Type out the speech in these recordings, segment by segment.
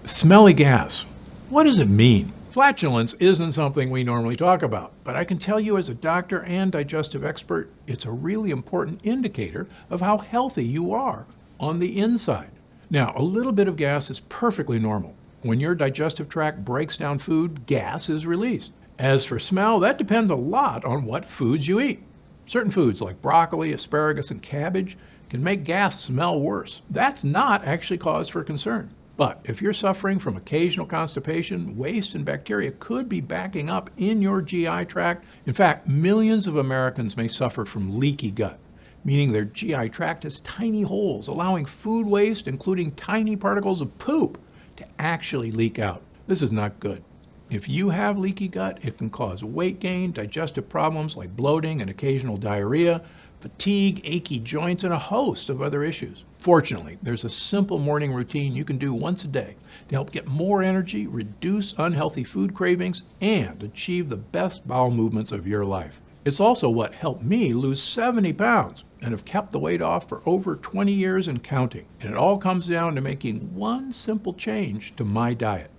Smelly gas. What does it mean? Flatulence isn't something we normally talk about, but I can tell you as a doctor and digestive expert, it's a really important indicator of how healthy you are on the inside. Now, a little bit of gas is perfectly normal. When your digestive tract breaks down food, gas is released. As for smell, that depends a lot on what foods you eat. Certain foods like broccoli, asparagus, and cabbage can make gas smell worse. That's not actually cause for concern. But if you're suffering from occasional constipation, waste and bacteria could be backing up in your GI tract. In fact, millions of Americans may suffer from leaky gut, meaning their GI tract has tiny holes, allowing food waste, including tiny particles of poop, to actually leak out. This is not good. If you have leaky gut, it can cause weight gain, digestive problems like bloating and occasional diarrhea, fatigue, achy joints, and a host of other issues. Fortunately, there's a simple morning routine you can do once a day to help get more energy, reduce unhealthy food cravings, and achieve the best bowel movements of your life. It's also what helped me lose 70 pounds and have kept the weight off for over 20 years and counting. And it all comes down to making one simple change to my diet.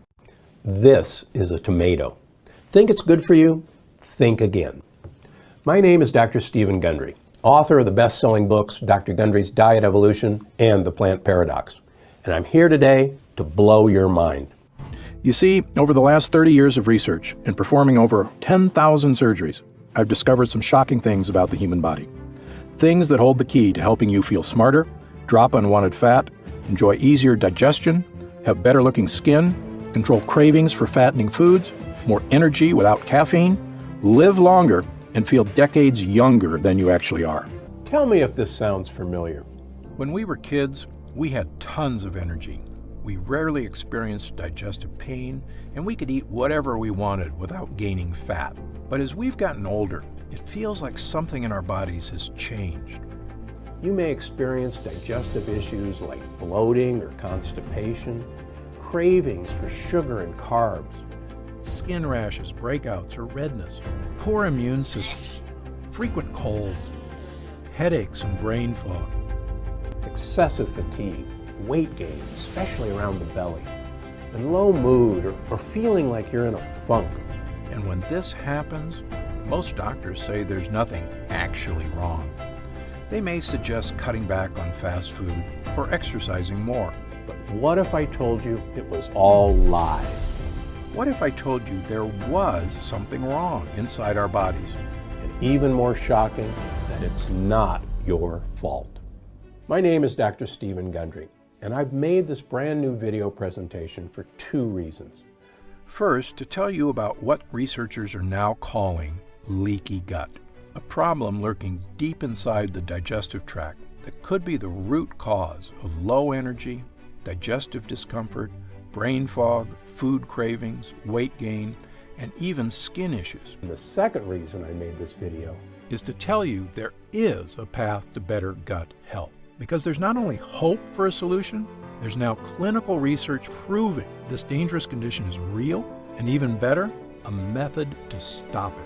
This is a tomato. Think it's good for you? Think again. My name is Dr. Stephen Gundry, author of the best-selling books Dr. Gundry's Diet Evolution and The Plant Paradox. And I'm here today to blow your mind. You see, over the last 30 years of research and performing over 10,000 surgeries, I've discovered some shocking things about the human body. Things that hold the key to helping you feel smarter, drop unwanted fat, enjoy easier digestion, have better looking skin, control cravings for fattening foods, more energy without caffeine, live longer, and feel decades younger than you actually are. Tell me if this sounds familiar. When we were kids, we had tons of energy. We rarely experienced digestive pain, and we could eat whatever we wanted without gaining fat. But as we've gotten older, it feels like something in our bodies has changed. You may experience digestive issues like bloating or constipation, cravings for sugar and carbs, Skin rashes, breakouts, or redness, poor immune systems, frequent colds, headaches and brain fog, excessive fatigue, weight gain, especially around the belly, and low mood or feeling like you're in a funk. And when this happens, most doctors say there's nothing actually wrong. They may suggest cutting back on fast food or exercising more. But what if I told you it was all lies? What if I told you there was something wrong inside our bodies? And even more shocking, that it's not your fault. My name is Dr. Stephen Gundry, and I've made this brand new video presentation for two reasons. First, to tell you about what researchers are now calling leaky gut, a problem lurking deep inside the digestive tract that could be the root cause of low energy, digestive discomfort, brain fog, food cravings, weight gain, and even skin issues. And the second reason I made this video is to tell you there is a path to better gut health. Because there's not only hope for a solution, there's now clinical research proving this dangerous condition is real, and even better, a method to stop it.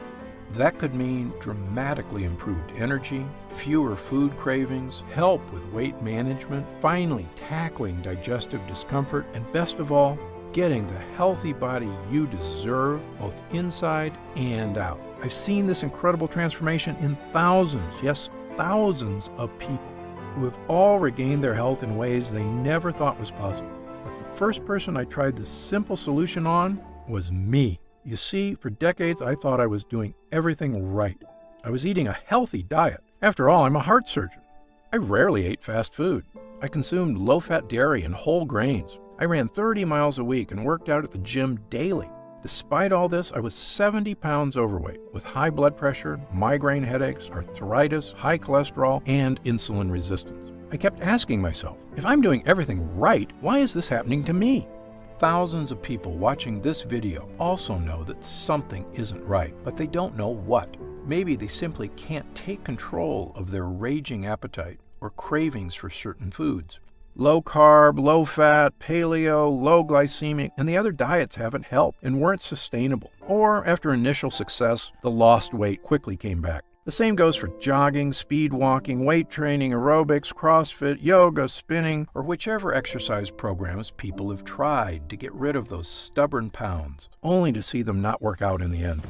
That could mean dramatically improved energy, fewer food cravings, help with weight management, finally tackling digestive discomfort, and best of all, getting the healthy body you deserve, both inside and out. I've seen this incredible transformation in thousands, yes, thousands of people who have all regained their health in ways they never thought was possible. But the first person I tried this simple solution on was me. You see, for decades I thought I was doing everything right. I was eating a healthy diet. After all, I'm a heart surgeon. I rarely ate fast food. I consumed low-fat dairy and whole grains. I ran 30 miles a week and worked out at the gym daily. Despite all this, I was 70 pounds overweight with high blood pressure, migraine headaches, arthritis, high cholesterol, and insulin resistance. I kept asking myself, if I'm doing everything right, why is this happening to me? Thousands of people watching this video also know that something isn't right, but they don't know what. Maybe they simply can't take control of their raging appetite or cravings for certain foods. Low carb, low fat, paleo, low glycemic, and the other diets haven't helped and weren't sustainable. Or after initial success, the lost weight quickly came back. The same goes for jogging, speed walking, weight training, aerobics, CrossFit, yoga, spinning, or whichever exercise programs people have tried to get rid of those stubborn pounds, only to see them not work out in the end.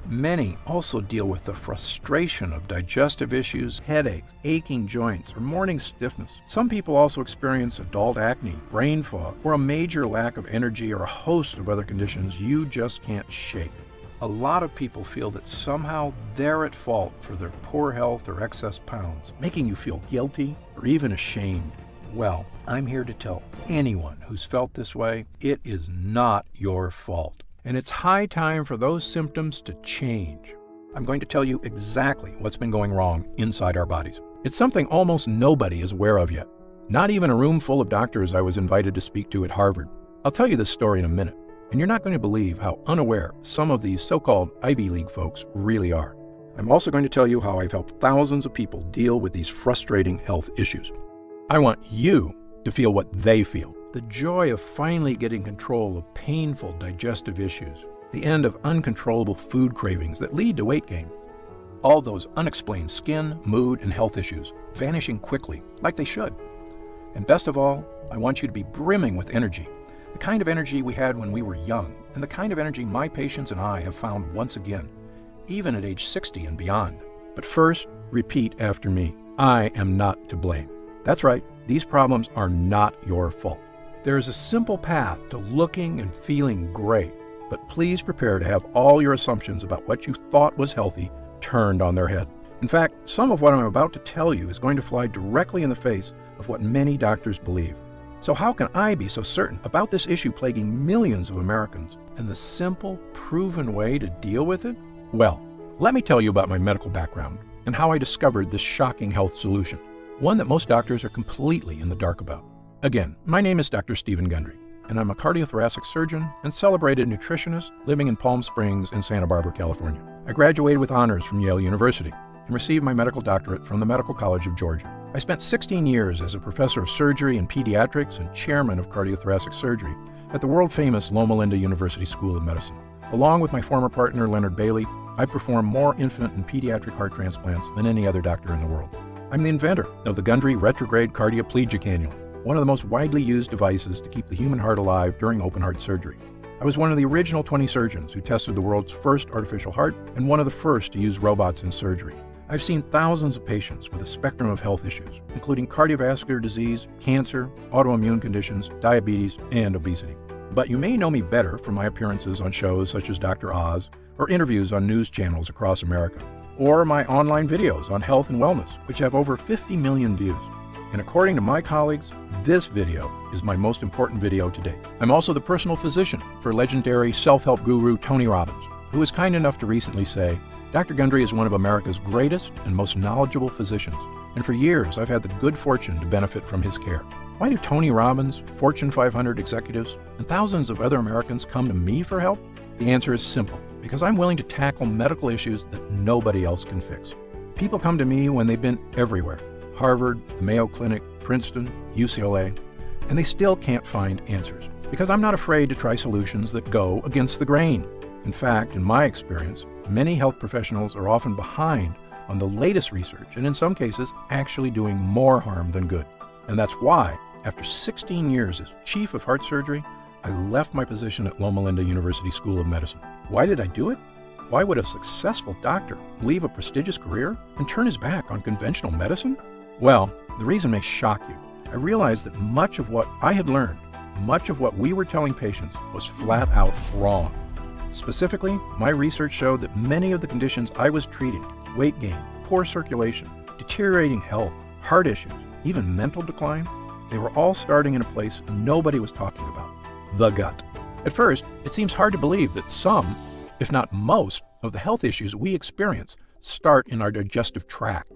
Many also deal with the frustration of digestive issues, headaches, aching joints, or morning stiffness. Some people also experience adult acne, brain fog, or a major lack of energy, or a host of other conditions you just can't shake. A lot of people feel that somehow they're at fault for their poor health or excess pounds, making you feel guilty or even ashamed. Well, I'm here to tell anyone who's felt this way, it is not your fault. And it's high time for those symptoms to change. I'm going to tell you exactly what's been going wrong inside our bodies. It's something almost nobody is aware of yet. Not even a room full of doctors I was invited to speak to at Harvard. I'll tell you this story in a minute, and you're not going to believe how unaware some of these so-called Ivy League folks really are. I'm also going to tell you how I've helped thousands of people deal with these frustrating health issues. I want you to feel what they feel. The joy of finally getting control of painful digestive issues. The end of uncontrollable food cravings that lead to weight gain. All those unexplained skin, mood, and health issues vanishing quickly, like they should. And best of all, I want you to be brimming with energy. The kind of energy we had when we were young, and the kind of energy my patients and I have found once again, even at age 60 and beyond. But first, repeat after me. I am not to blame. That's right, these problems are not your fault. There is a simple path to looking and feeling great, but please prepare to have all your assumptions about what you thought was healthy turned on their head. In fact, some of what I'm about to tell you is going to fly directly in the face of what many doctors believe. So how can I be so certain about this issue plaguing millions of Americans and the simple, proven way to deal with it? Well, let me tell you about my medical background and how I discovered this shocking health solution, one that most doctors are completely in the dark about. Again, my name is Dr. Stephen Gundry, and I'm a cardiothoracic surgeon and celebrated nutritionist living in Palm Springs and Santa Barbara, California. I graduated with honors from Yale University and received my medical doctorate from the Medical College of Georgia. I spent 16 years as a professor of surgery and pediatrics and chairman of cardiothoracic surgery at the world-famous Loma Linda University School of Medicine. Along with my former partner, Leonard Bailey, I perform more infant and pediatric heart transplants than any other doctor in the world. I'm the inventor of the Gundry retrograde cardioplegia cannula, one of the most widely used devices to keep the human heart alive during open heart surgery. I was one of the original 20 surgeons who tested the world's first artificial heart and one of the first to use robots in surgery. I've seen thousands of patients with a spectrum of health issues, including cardiovascular disease, cancer, autoimmune conditions, diabetes, and obesity. But you may know me better from my appearances on shows such as Dr. Oz, or interviews on news channels across America, or my online videos on health and wellness, which have over 50 million views. And according to my colleagues, this video is my most important video to date. I'm also the personal physician for legendary self-help guru Tony Robbins, who was kind enough to recently say, Dr. Gundry is one of America's greatest and most knowledgeable physicians, and for years I've had the good fortune to benefit from his care. Why do Tony Robbins, Fortune 500 executives, and thousands of other Americans come to me for help? The answer is simple, because I'm willing to tackle medical issues that nobody else can fix. People come to me when they've been everywhere. Harvard, the Mayo Clinic, Princeton, UCLA, and they still can't find answers. Because I'm not afraid to try solutions that go against the grain. In fact, in my experience, many health professionals are often behind on the latest research and in some cases actually doing more harm than good. And that's why, after 16 years as chief of heart surgery, I left my position at Loma Linda University School of Medicine. Why did I do it? Why would a successful doctor leave a prestigious career and turn his back on conventional medicine? Well, the reason may shock you. I realized that much of what I had learned, much of what we were telling patients was flat out wrong. Specifically, my research showed that many of the conditions I was treating, weight gain, poor circulation, deteriorating health, heart issues, even mental decline, they were all starting in a place nobody was talking about, the gut. At first, it seems hard to believe that some, if not most, of the health issues we experience start in our digestive tract.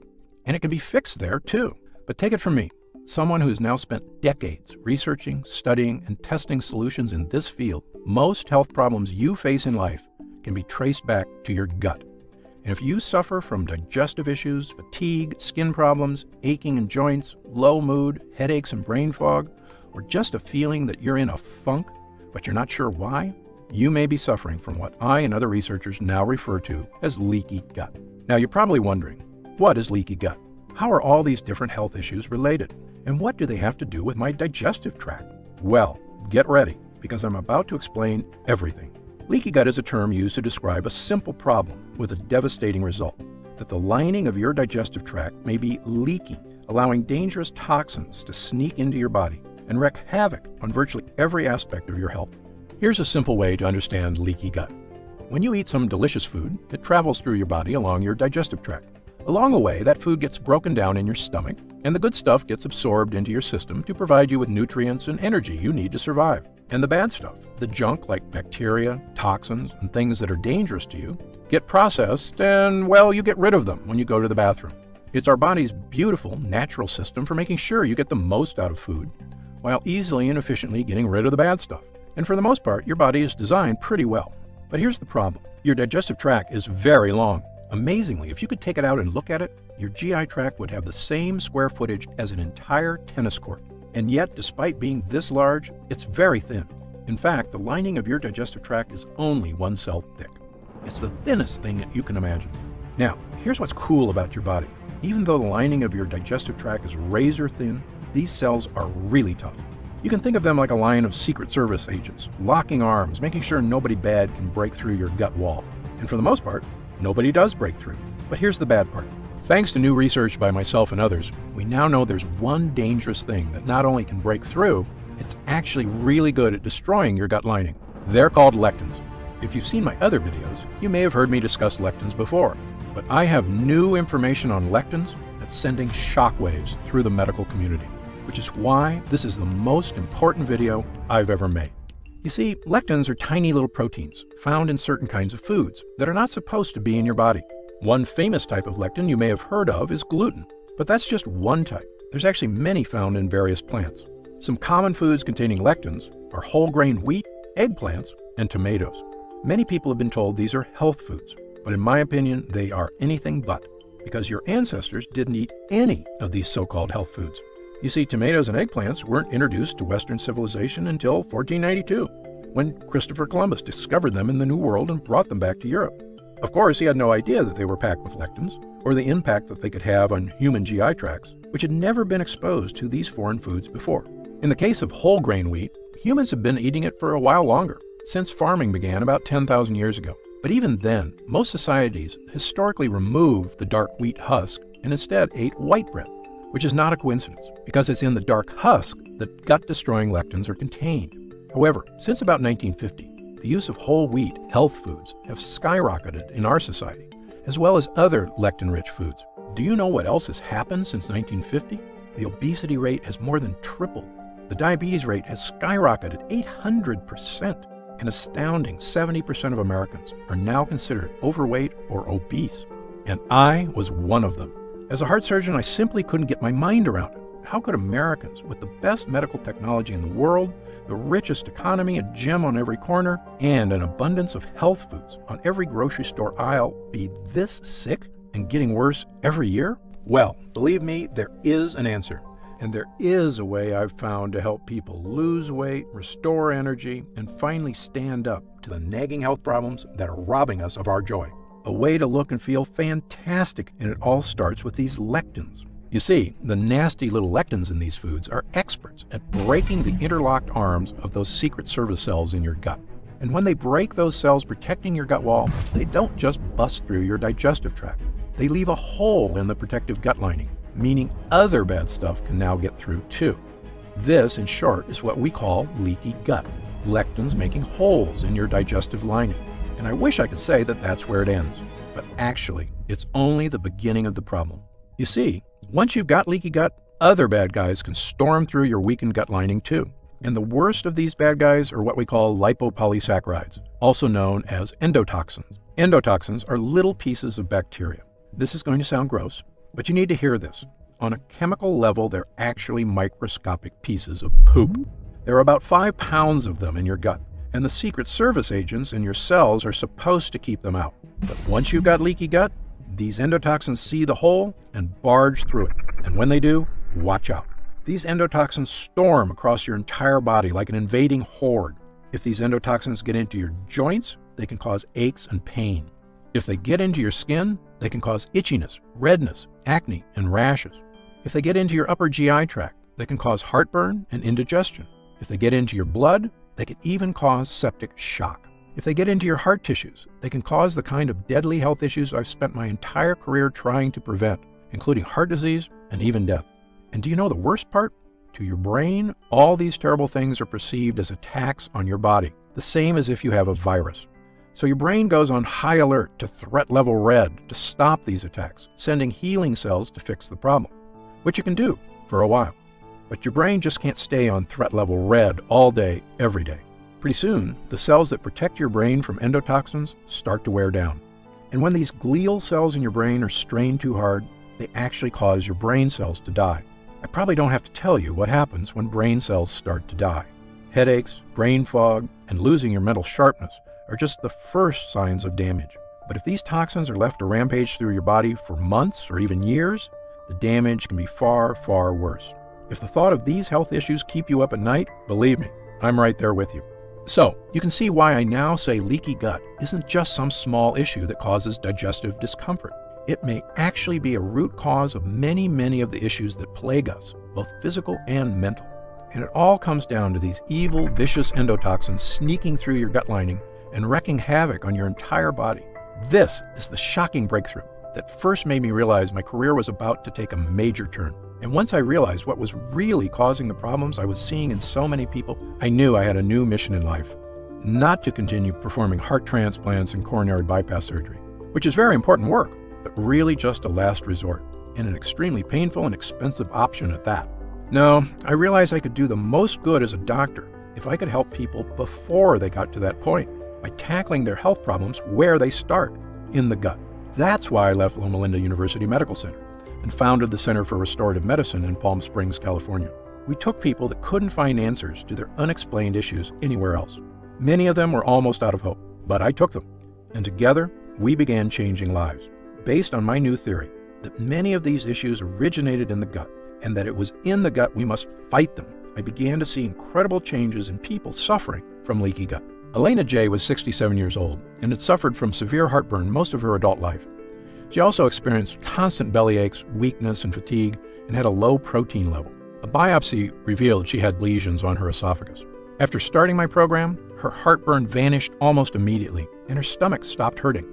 And it can be fixed there too. But take it from me, someone who has now spent decades researching, studying, and testing solutions in this field, most health problems you face in life can be traced back to your gut. And if you suffer from digestive issues, fatigue, skin problems, aching in joints, low mood, headaches and brain fog, or just a feeling that you're in a funk, but you're not sure why, you may be suffering from what I and other researchers now refer to as leaky gut. Now you're probably wondering, what is leaky gut? How are all these different health issues related? And what do they have to do with my digestive tract? Well, get ready, because I'm about to explain everything. Leaky gut is a term used to describe a simple problem with a devastating result, that the lining of your digestive tract may be leaky, allowing dangerous toxins to sneak into your body and wreak havoc on virtually every aspect of your health. Here's a simple way to understand leaky gut. When you eat some delicious food, it travels through your body along your digestive tract. Along the way, that food gets broken down in your stomach, and the good stuff gets absorbed into your system to provide you with nutrients and energy you need to survive. And the bad stuff, the junk like bacteria, toxins, and things that are dangerous to you, get processed and, well, you get rid of them when you go to the bathroom. It's our body's beautiful, natural system for making sure you get the most out of food, while easily and efficiently getting rid of the bad stuff. And for the most part, your body is designed pretty well. But here's the problem. Your digestive tract is very long. Amazingly, if you could take it out and look at it, your GI tract would have the same square footage as an entire tennis court. And yet, despite being this large, it's very thin. In fact, the lining of your digestive tract is only 1 cell thick. It's the thinnest thing that you can imagine. Now, here's what's cool about your body. Even though the lining of your digestive tract is razor thin, these cells are really tough. You can think of them like a line of Secret Service agents, locking arms, making sure nobody bad can break through your gut wall. And for the most part, nobody does break through. But here's the bad part. Thanks to new research by myself and others, we now know there's one dangerous thing that not only can break through, it's actually really good at destroying your gut lining. They're called lectins. If you've seen my other videos, you may have heard me discuss lectins before, but I have new information on lectins that's sending shockwaves through the medical community, which is why this is the most important video I've ever made. You see, lectins are tiny little proteins found in certain kinds of foods that are not supposed to be in your body. One famous type of lectin you may have heard of is gluten, but that's just one type. There's actually many found in various plants. Some common foods containing lectins are whole grain wheat, eggplants, and tomatoes. Many people have been told these are health foods, but in my opinion, they are anything but, because your ancestors didn't eat any of these so-called health foods. You see, tomatoes and eggplants weren't introduced to Western civilization until 1492, when Christopher Columbus discovered them in the New World and brought them back to Europe. Of course, he had no idea that they were packed with lectins, or the impact that they could have on human GI tracts, which had never been exposed to these foreign foods before. In the case of whole grain wheat, humans have been eating it for a while longer, since farming began about 10,000 years ago. But even then, most societies historically removed the dark wheat husk and instead ate white bread, which is not a coincidence, because it's in the dark husk that gut-destroying lectins are contained. However, since about 1950, the use of whole wheat health foods have skyrocketed in our society, as well as other lectin-rich foods. Do you know what else has happened since 1950? The obesity rate has more than tripled. The diabetes rate has skyrocketed 800%. An astounding 70% of Americans are now considered overweight or obese, and I was one of them. As a heart surgeon, I simply couldn't get my mind around it. How could Americans with the best medical technology in the world, the richest economy, a gym on every corner, and an abundance of health foods on every grocery store aisle be this sick and getting worse every year? Well, believe me, there is an answer. And there is a way I've found to help people lose weight, restore energy, and finally stand up to the nagging health problems that are robbing us of our joy. A way to look and feel fantastic, and it all starts with these lectins. You see, the nasty little lectins in these foods are experts at breaking the interlocked arms of those Secret Service cells in your gut. And when they break those cells protecting your gut wall, they don't just bust through your digestive tract. They leave a hole in the protective gut lining, meaning other bad stuff can now get through too. This, in short, is what we call leaky gut, lectins making holes in your digestive lining. And I wish I could say that that's where it ends, but actually, it's only the beginning of the problem. You see, once you've got leaky gut, other bad guys can storm through your weakened gut lining too. And the worst of these bad guys are what we call lipopolysaccharides, also known as endotoxins. Endotoxins are little pieces of bacteria. This is going to sound gross, but you need to hear this. On a chemical level, they're actually microscopic pieces of poop. There are about 5 pounds of them in your gut, and the Secret Service agents in your cells are supposed to keep them out. But once you've got leaky gut, these endotoxins see the hole and barge through it. And when they do, watch out. These endotoxins storm across your entire body like an invading horde. If these endotoxins get into your joints, they can cause aches and pain. If they get into your skin, they can cause itchiness, redness, acne, and rashes. If they get into your upper GI tract, they can cause heartburn and indigestion. If they get into your blood, they can even cause septic shock. If they get into your heart tissues, they can cause the kind of deadly health issues I've spent my entire career trying to prevent, including heart disease and even death. And do you know the worst part? To your brain, all these terrible things are perceived as attacks on your body, the same as if you have a virus. So your brain goes on high alert to threat level red to stop these attacks, sending healing cells to fix the problem, which you can do for a while. But your brain just can't stay on threat level red all day, every day. Pretty soon, the cells that protect your brain from endotoxins start to wear down. And when these glial cells in your brain are strained too hard, they actually cause your brain cells to die. I probably don't have to tell you what happens when brain cells start to die. Headaches, brain fog, and losing your mental sharpness are just the first signs of damage. But if these toxins are left to rampage through your body for months or even years, the damage can be far, far worse. If the thought of these health issues keep you up at night, believe me, I'm right there with you. So, you can see why I now say leaky gut isn't just some small issue that causes digestive discomfort. It may actually be a root cause of many, many of the issues that plague us, both physical and mental. And it all comes down to these evil, vicious endotoxins sneaking through your gut lining and wreaking havoc on your entire body. This is the shocking breakthrough that first made me realize my career was about to take a major turn. And once I realized what was really causing the problems I was seeing in so many people, I knew I had a new mission in life. Not to continue performing heart transplants and coronary bypass surgery, which is very important work, but really just a last resort, and an extremely painful and expensive option at that. No, I realized I could do the most good as a doctor if I could help people before they got to that point, by tackling their health problems where they start, in the gut. That's why I left Loma Linda University Medical Center and founded the Center for Restorative Medicine in Palm Springs, California. We took people that couldn't find answers to their unexplained issues anywhere else. Many of them were almost out of hope, but I took them. And together, we began changing lives, based on my new theory that many of these issues originated in the gut, and that it was in the gut we must fight them. I began to see incredible changes in people suffering from leaky gut. Elena J. was 67 years old and had suffered from severe heartburn most of her adult life. She also experienced constant belly aches, weakness, and fatigue, and had a low protein level. A biopsy revealed she had lesions on her esophagus. After starting my program, her heartburn vanished almost immediately, and her stomach stopped hurting.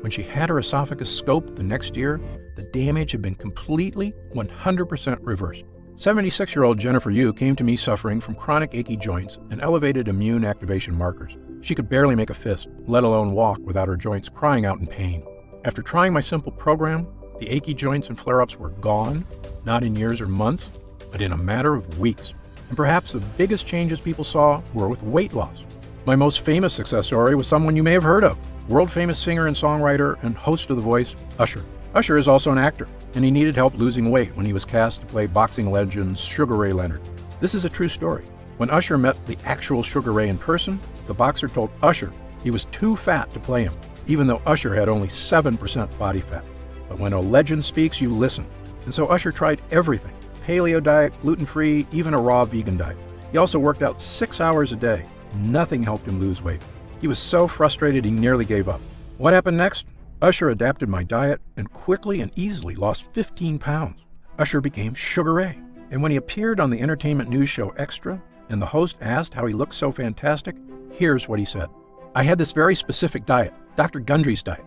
When she had her esophagus scoped the next year, the damage had been completely 100% reversed. 76-year-old Jennifer Yu came to me suffering from chronic achy joints and elevated immune activation markers. She could barely make a fist, let alone walk, without her joints crying out in pain. After trying my simple program, the achy joints and flare-ups were gone, not in years or months, but in a matter of weeks. And perhaps the biggest changes people saw were with weight loss. My most famous success story was someone you may have heard of, world-famous singer and songwriter and host of The Voice, Usher. Usher is also an actor, and he needed help losing weight when he was cast to play boxing legend Sugar Ray Leonard. This is a true story. When Usher met the actual Sugar Ray in person, the boxer told Usher he was too fat to play him, even though Usher had only 7% body fat. But when a legend speaks, you listen. And so Usher tried everything: paleo diet, gluten-free, even a raw vegan diet. He also worked out 6 hours a day. Nothing helped him lose weight. He was so frustrated he nearly gave up. What happened next? Usher adapted my diet and quickly and easily lost 15 pounds. Usher became Sugar Ray. And when he appeared on the entertainment news show Extra, and the host asked how he looked so fantastic, here's what he said. I had this very specific diet, Dr. Gundry's diet.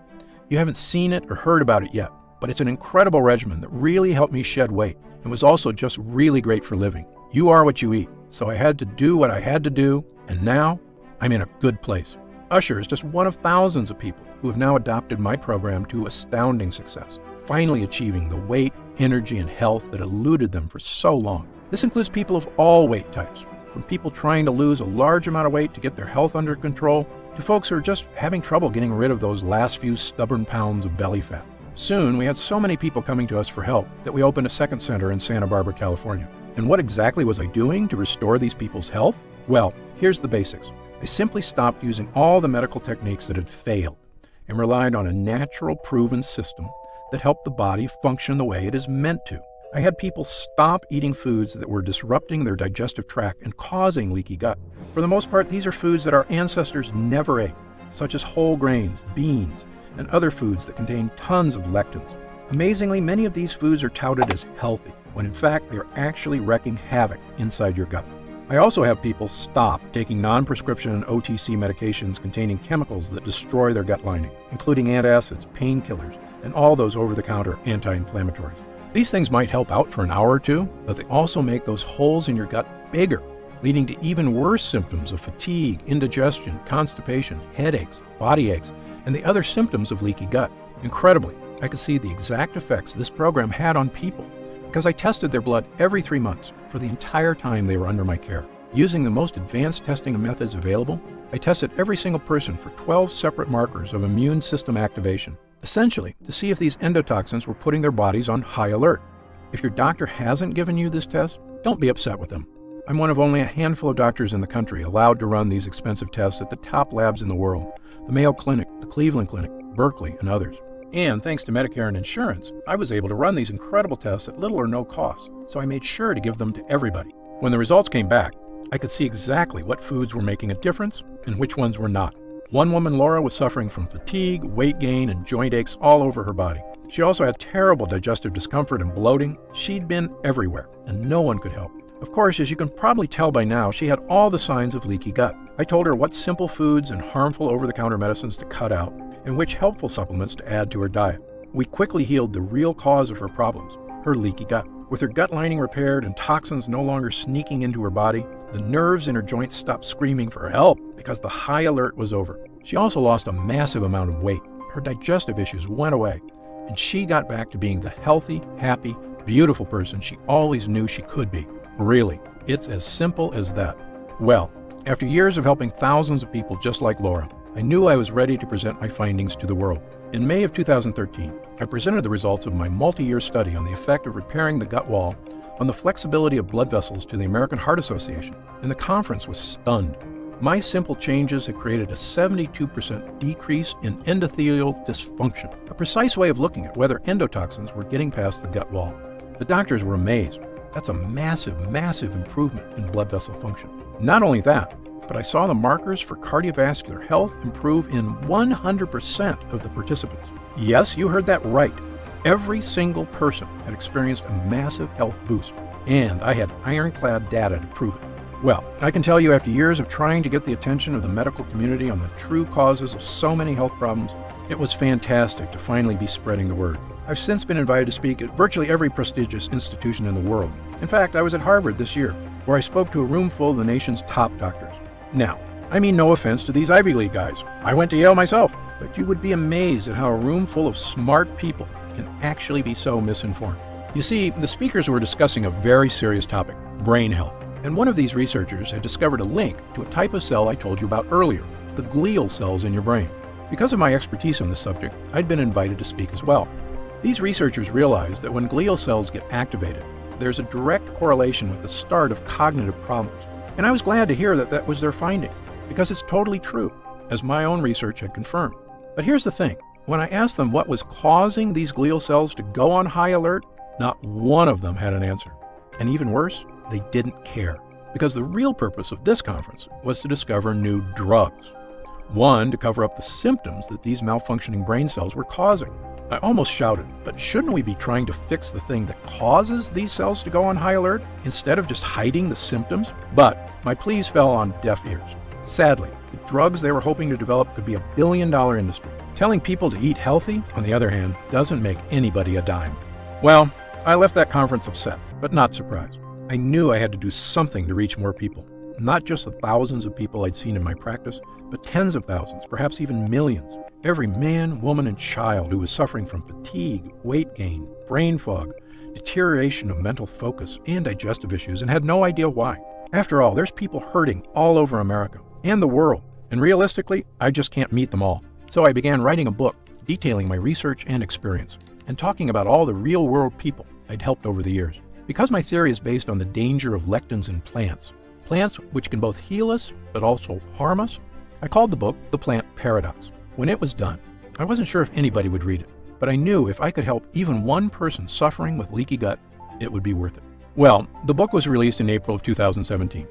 You haven't seen it or heard about it yet, but it's an incredible regimen that really helped me shed weight and was also just really great for living. You are what you eat, so I had to do what I had to do, and now I'm in a good place. Usher is just one of thousands of people who have now adopted my program to astounding success, finally achieving the weight, energy, and health that eluded them for so long. This includes people of all weight types, from people trying to lose a large amount of weight to get their health under control, to folks who are just having trouble getting rid of those last few stubborn pounds of belly fat. Soon, we had so many people coming to us for help that we opened a second center in Santa Barbara, California. And what exactly was I doing to restore these people's health? Well, here's the basics. I simply stopped using all the medical techniques that had failed and relied on a natural, proven system that helped the body function the way it is meant to. I had people stop eating foods that were disrupting their digestive tract and causing leaky gut. For the most part, these are foods that our ancestors never ate, such as whole grains, beans, and other foods that contain tons of lectins. Amazingly, many of these foods are touted as healthy, when in fact they are actually wreaking havoc inside your gut. I also have people stop taking non-prescription OTC medications containing chemicals that destroy their gut lining, including antacids, painkillers, and all those over-the-counter anti-inflammatories. These things might help out for an hour or two, but they also make those holes in your gut bigger, leading to even worse symptoms of fatigue, indigestion, constipation, headaches, body aches, and the other symptoms of leaky gut. Incredibly, I could see the exact effects this program had on people because I tested their blood every 3 months for the entire time they were under my care. Using the most advanced testing methods available, I tested every single person for 12 separate markers of immune system activation, essentially to see if these endotoxins were putting their bodies on high alert. If your doctor hasn't given you this test, don't be upset with them. I'm one of only a handful of doctors in the country allowed to run these expensive tests at the top labs in the world: the Mayo Clinic, the Cleveland Clinic, Berkeley, and others. And thanks to Medicare and insurance, I was able to run these incredible tests at little or no cost, so I made sure to give them to everybody. When the results came back, I could see exactly what foods were making a difference and which ones were not. One woman, Laura, was suffering from fatigue, weight gain, and joint aches all over her body. She also had terrible digestive discomfort and bloating. She'd been everywhere, and no one could help. Of course, as you can probably tell by now, she had all the signs of leaky gut. I told her what simple foods and harmful over-the-counter medicines to cut out, and which helpful supplements to add to her diet. We quickly healed the real cause of her problems, her leaky gut. With her gut lining repaired and toxins no longer sneaking into her body, the nerves in her joints stopped screaming for help because the high alert was over. She also lost a massive amount of weight. Her digestive issues went away, and she got back to being the healthy, happy, beautiful person she always knew she could be. Really, it's as simple as that. Well, after years of helping thousands of people just like Laura, I knew I was ready to present my findings to the world. In May of 2013, I presented the results of my multi-year study on the effect of repairing the gut wall on the flexibility of blood vessels to the American Heart Association, and the conference was stunned. My simple changes had created a 72% decrease in endothelial dysfunction, a precise way of looking at whether endotoxins were getting past the gut wall. The doctors were amazed. That's a massive, massive improvement in blood vessel function. Not only that, but I saw the markers for cardiovascular health improve in 100% of the participants. Yes, you heard that right. Every single person had experienced a massive health boost, and I had ironclad data to prove it. Well, I can tell you after years of trying to get the attention of the medical community on the true causes of so many health problems, it was fantastic to finally be spreading the word. I've since been invited to speak at virtually every prestigious institution in the world. In fact, I was at Harvard this year, where I spoke to a room full of the nation's top doctors. Now, I mean no offense to these Ivy League guys. I went to Yale myself, but you would be amazed at how a room full of smart people can actually be so misinformed. You see, the speakers were discussing a very serious topic, brain health. And one of these researchers had discovered a link to a type of cell I told you about earlier, the glial cells in your brain. Because of my expertise on this subject, I'd been invited to speak as well. These researchers realized that when glial cells get activated, there's a direct correlation with the start of cognitive problems. And I was glad to hear that that was their finding, because it's totally true, as my own research had confirmed. But here's the thing. When I asked them what was causing these glial cells to go on high alert, not one of them had an answer. And even worse, they didn't care, because the real purpose of this conference was to discover new drugs. One, to cover up the symptoms that these malfunctioning brain cells were causing. I almost shouted, but shouldn't we be trying to fix the thing that causes these cells to go on high alert instead of just hiding the symptoms? But my pleas fell on deaf ears. Sadly, the drugs they were hoping to develop could be $1 billion industry. Telling people to eat healthy, on the other hand, doesn't make anybody a dime. Well, I left that conference upset, but not surprised. I knew I had to do something to reach more people. Not just the thousands of people I'd seen in my practice, but tens of thousands, perhaps even millions. Every man, woman, and child who was suffering from fatigue, weight gain, brain fog, deterioration of mental focus, and digestive issues, and had no idea why. After all, there's people hurting all over America and the world, and realistically, I just can't meet them all. So I began writing a book detailing my research and experience, and talking about all the real-world people I'd helped over the years. Because my theory is based on the danger of lectins in plants which can both heal us but also harm us, I called the book The Plant Paradox. When it was done, I wasn't sure if anybody would read it, but I knew if I could help even one person suffering with leaky gut, it would be worth it. Well, the book was released in April of 2017.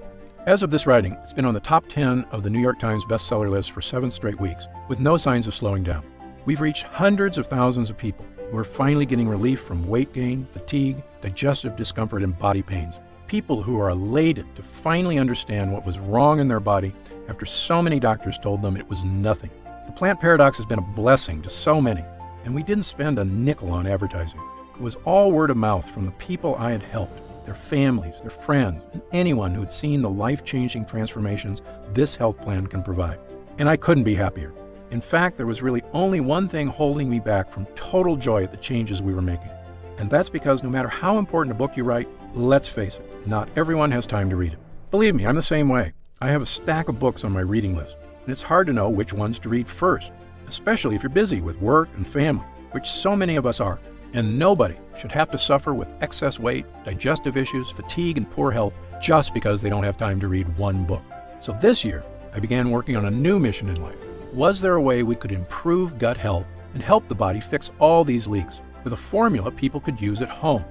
As of this writing, it's been on the top 10 of the New York Times bestseller list for 7 straight weeks, with no signs of slowing down. We've reached hundreds of thousands of people who are finally getting relief from weight gain, fatigue, digestive discomfort, and body pains. People who are elated to finally understand what was wrong in their body after so many doctors told them it was nothing. The Plant Paradox has been a blessing to so many, and we didn't spend a nickel on advertising. It was all word of mouth from the people I had helped, their families, their friends, and anyone who had seen the life-changing transformations this health plan can provide. And I couldn't be happier. In fact, there was really only one thing holding me back from total joy at the changes we were making. And that's because no matter how important a book you write, let's face it, not everyone has time to read it. Believe me, I'm the same way. I have a stack of books on my reading list, and it's hard to know which ones to read first, especially if you're busy with work and family, which so many of us are. And nobody should have to suffer with excess weight, digestive issues, fatigue, and poor health just because they don't have time to read one book. So this year, I began working on a new mission in life. Was there a way we could improve gut health and help the body fix all these leaks with a formula people could use at home?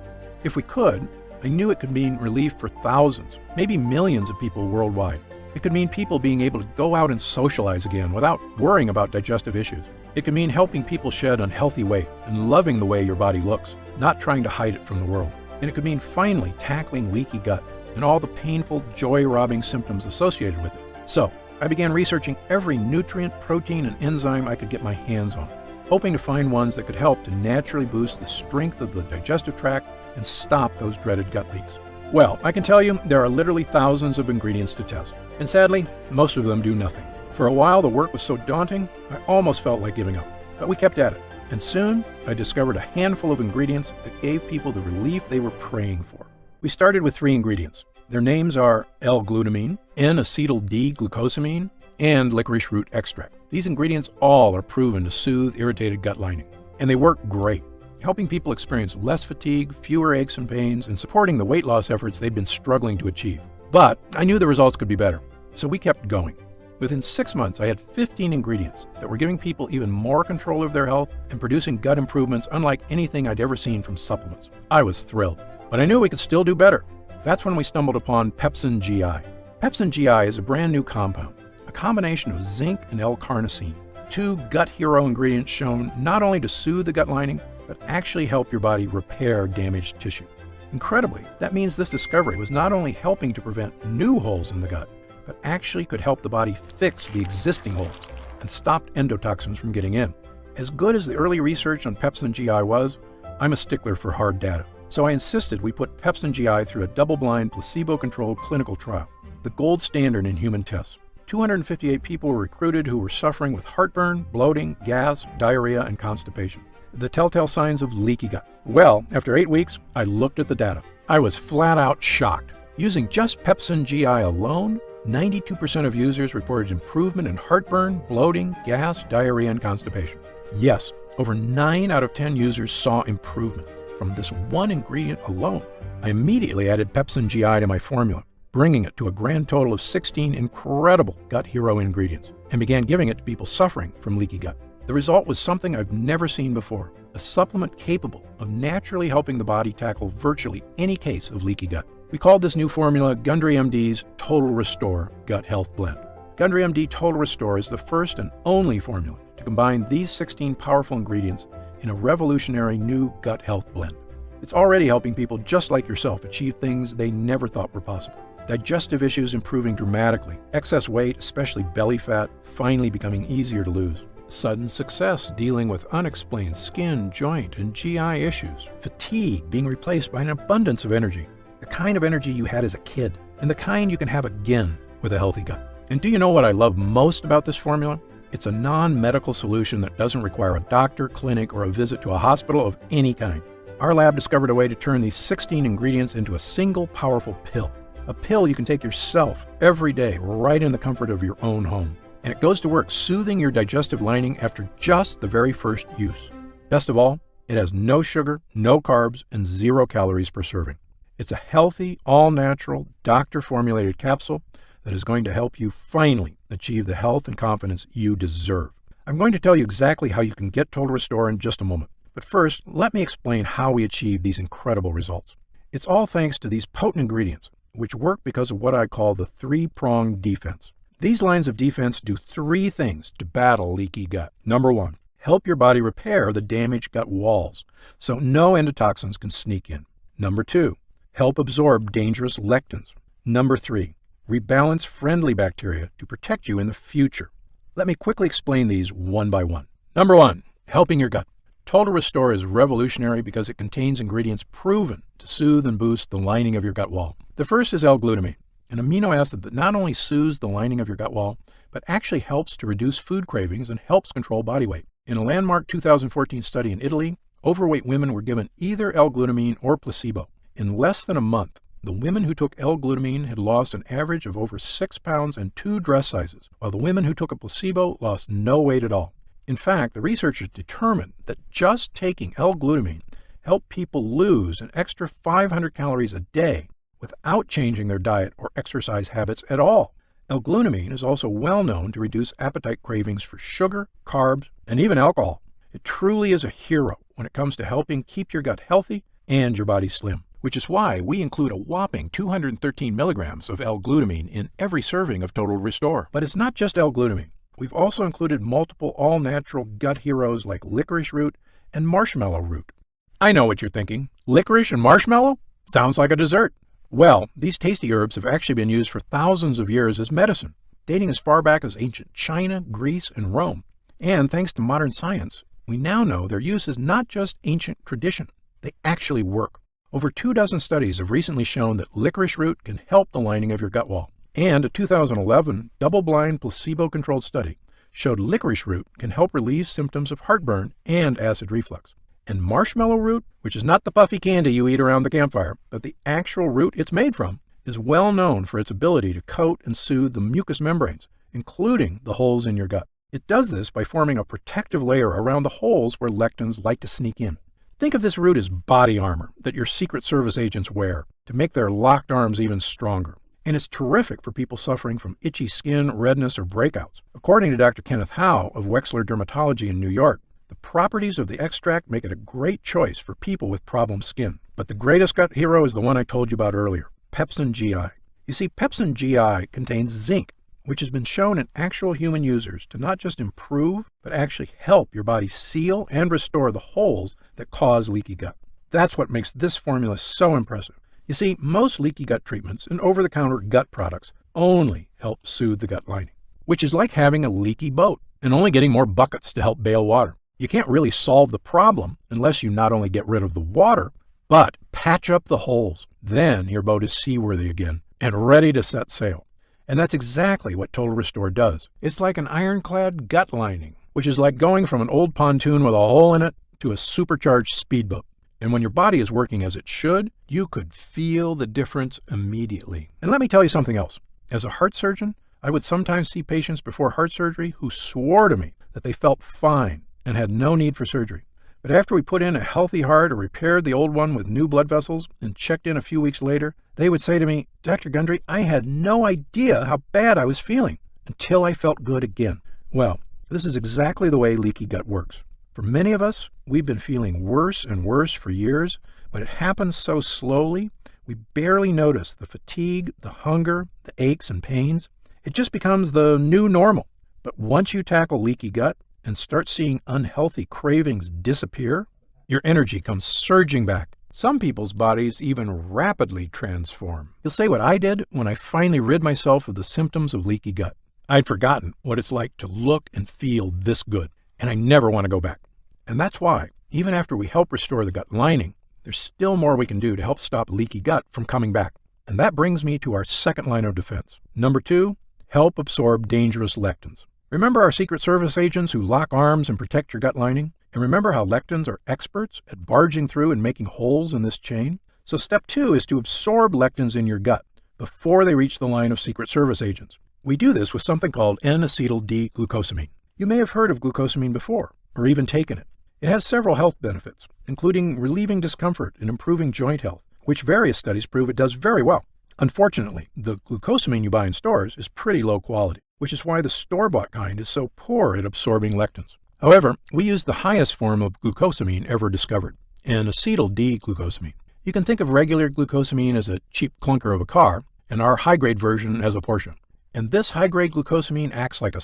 If we could, I knew it could mean relief for thousands, maybe millions of people worldwide. It could mean people being able to go out and socialize again without worrying about digestive issues. It could mean helping people shed unhealthy weight and loving the way your body looks, not trying to hide it from the world. And it could mean finally tackling leaky gut and all the painful, joy-robbing symptoms associated with it. So, I began researching every nutrient, protein, and enzyme I could get my hands on, hoping to find ones that could help to naturally boost the strength of the digestive tract and stop those dreaded gut leaks. Well, I can tell you there are literally thousands of ingredients to test, and sadly, most of them do nothing. For a while, the work was so daunting, I almost felt like giving up, but we kept at it, and soon I discovered a handful of ingredients that gave people the relief they were praying for. We started with 3 ingredients. Their names are L-glutamine, N-acetyl-D-glucosamine, and licorice root extract. These ingredients all are proven to soothe irritated gut lining, and they work great, helping people experience less fatigue, fewer aches and pains, and supporting the weight loss efforts they'd been struggling to achieve. But I knew the results could be better, so we kept going. Within 6 months, I had 15 ingredients that were giving people even more control of their health and producing gut improvements unlike anything I'd ever seen from supplements. I was thrilled, but I knew we could still do better. That's when we stumbled upon Pepsin GI. Pepsin GI is a brand new compound, a combination of zinc and L-carnosine, 2 gut hero ingredients shown not only to soothe the gut lining, but actually help your body repair damaged tissue. Incredibly, that means this discovery was not only helping to prevent new holes in the gut, but actually could help the body fix the existing holes and stop endotoxins from getting in. As good as the early research on Pepsin GI was, I'm a stickler for hard data. So I insisted we put Pepsin GI through a double-blind, placebo-controlled clinical trial, the gold standard in human tests. 258 people were recruited who were suffering with heartburn, bloating, gas, diarrhea, and constipation, the telltale signs of leaky gut. Well, after 8 weeks, I looked at the data. I was flat out shocked. Using just Pepsin GI alone, 92% of users reported improvement in heartburn, bloating, gas, diarrhea, and constipation. Yes, over 9 out of 10 users saw improvement from this one ingredient alone. I immediately added Pepsin GI to my formula, bringing it to a grand total of 16 incredible gut hero ingredients, and began giving it to people suffering from leaky gut. The result was something I've never seen before, a supplement capable of naturally helping the body tackle virtually any case of leaky gut. We called this new formula Gundry MD's Total Restore Gut Health Blend. Gundry MD Total Restore is the first and only formula to combine these 16 powerful ingredients in a revolutionary new gut health blend. It's already helping people just like yourself achieve things they never thought were possible. Digestive issues improving dramatically, excess weight, especially belly fat, finally becoming easier to lose. Sudden success dealing with unexplained skin, joint, and GI issues. Fatigue being replaced by an abundance of energy, the kind of energy you had as a kid, and the kind you can have again with a healthy gut. And do you know what I love most about this formula? It's a non-medical solution that doesn't require a doctor, clinic, or a visit to a hospital of any kind. Our lab discovered a way to turn these 16 ingredients into a single powerful pill. A pill you can take yourself every day, right in the comfort of your own home. And it goes to work soothing your digestive lining after just the very first use. Best of all, it has no sugar, no carbs, and 0 calories per serving. It's a healthy, all-natural, doctor-formulated capsule that is going to help you finally achieve the health and confidence you deserve. I'm going to tell you exactly how you can get Total Restore in just a moment. But first, let me explain how we achieve these incredible results. It's all thanks to these potent ingredients, which work because of what I call the 3-pronged defense. These lines of defense do 3 things to battle leaky gut. Number 1, help your body repair the damaged gut walls so no endotoxins can sneak in. Number 2, help absorb dangerous lectins. Number 3, rebalance friendly bacteria to protect you in the future. Let me quickly explain these one by one. Number 1, helping your gut. Total Restore is revolutionary because it contains ingredients proven to soothe and boost the lining of your gut wall. The first is L-glutamine, an amino acid that not only soothes the lining of your gut wall, but actually helps to reduce food cravings and helps control body weight. In a landmark 2014 study in Italy, overweight women were given either L-glutamine or placebo. In less than a month, the women who took L-glutamine had lost an average of over 6 pounds and 2 dress sizes, while the women who took a placebo lost no weight at all. In fact, the researchers determined that just taking L-glutamine helped people lose an extra 500 calories a day without changing their diet or exercise habits at all. L-glutamine is also well known to reduce appetite cravings for sugar, carbs, and even alcohol. It truly is a hero when it comes to helping keep your gut healthy and your body slim, which is why we include a whopping 213 milligrams of L-glutamine in every serving of Total Restore. But it's not just L-glutamine. We've also included multiple all-natural gut heroes like licorice root and marshmallow root. I know what you're thinking. Licorice and marshmallow? Sounds like a dessert. Well, these tasty herbs have actually been used for thousands of years as medicine, dating as far back as ancient China, Greece, and Rome. And thanks to modern science, we now know their use is not just ancient tradition. They actually work. Over 24 studies have recently shown that licorice root can help the lining of your gut wall. And a 2011 double-blind placebo-controlled study showed licorice root can help relieve symptoms of heartburn and acid reflux. And marshmallow root, which is not the puffy candy you eat around the campfire, but the actual root it's made from, is well known for its ability to coat and soothe the mucous membranes, including the holes in your gut. It does this by forming a protective layer around the holes where lectins like to sneak in. Think of this root as body armor that your Secret Service agents wear to make their locked arms even stronger. And it's terrific for people suffering from itchy skin, redness, or breakouts. According to Dr. Kenneth Howe of Wexler Dermatology in New York, the properties of the extract make it a great choice for people with problem skin. But the greatest gut hero is the one I told you about earlier, Pepsin GI. You see, Pepsin GI contains zinc, which has been shown in actual human users to not just improve, but actually help your body seal and restore the holes that cause leaky gut. That's what makes this formula so impressive. You see, most leaky gut treatments and over-the-counter gut products only help soothe the gut lining, which is like having a leaky boat and only getting more buckets to help bail water. You can't really solve the problem unless you not only get rid of the water, but patch up the holes. Then your boat is seaworthy again and ready to set sail. And that's exactly what Total Restore does. It's like an ironclad gut lining, which is like going from an old pontoon with a hole in it to a supercharged speedboat. And when your body is working as it should, you could feel the difference immediately. And let me tell you something else. As a heart surgeon, I would sometimes see patients before heart surgery who swore to me that they felt fine and had no need for surgery. But after we put in a healthy heart or repaired the old one with new blood vessels and checked in a few weeks later, they would say to me, "Dr. Gundry, I had no idea how bad I was feeling until I felt good again." Well, this is exactly the way leaky gut works. For many of us, we've been feeling worse and worse for years, but it happens so slowly, we barely notice the fatigue, the hunger, the aches and pains. It just becomes the new normal. But once you tackle leaky gut and start seeing unhealthy cravings disappear, your energy comes surging back. Some people's bodies even rapidly transform. You'll say what I did when I finally rid myself of the symptoms of leaky gut. I'd forgotten what it's like to look and feel this good, and I never want to go back. And that's why, even after we help restore the gut lining, there's still more we can do to help stop leaky gut from coming back. And that brings me to our second line of defense. Number 2, help absorb dangerous lectins. Remember our Secret Service agents who lock arms and protect your gut lining? And remember how lectins are experts at barging through and making holes in this chain? So step 2 is to absorb lectins in your gut before they reach the line of Secret Service agents. We do this with something called N-acetyl-D-glucosamine. You may have heard of glucosamine before, or even taken it. It has several health benefits, including relieving discomfort and improving joint health, which various studies prove it does very well. Unfortunately, the glucosamine you buy in stores is pretty low quality, which is why the store-bought kind is so poor at absorbing lectins. However, we use the highest form of glucosamine ever discovered, N-acetyl-D-glucosamine. You can think of regular glucosamine as a cheap clunker of a car, and our high-grade version as a Porsche. And this high-grade glucosamine acts like a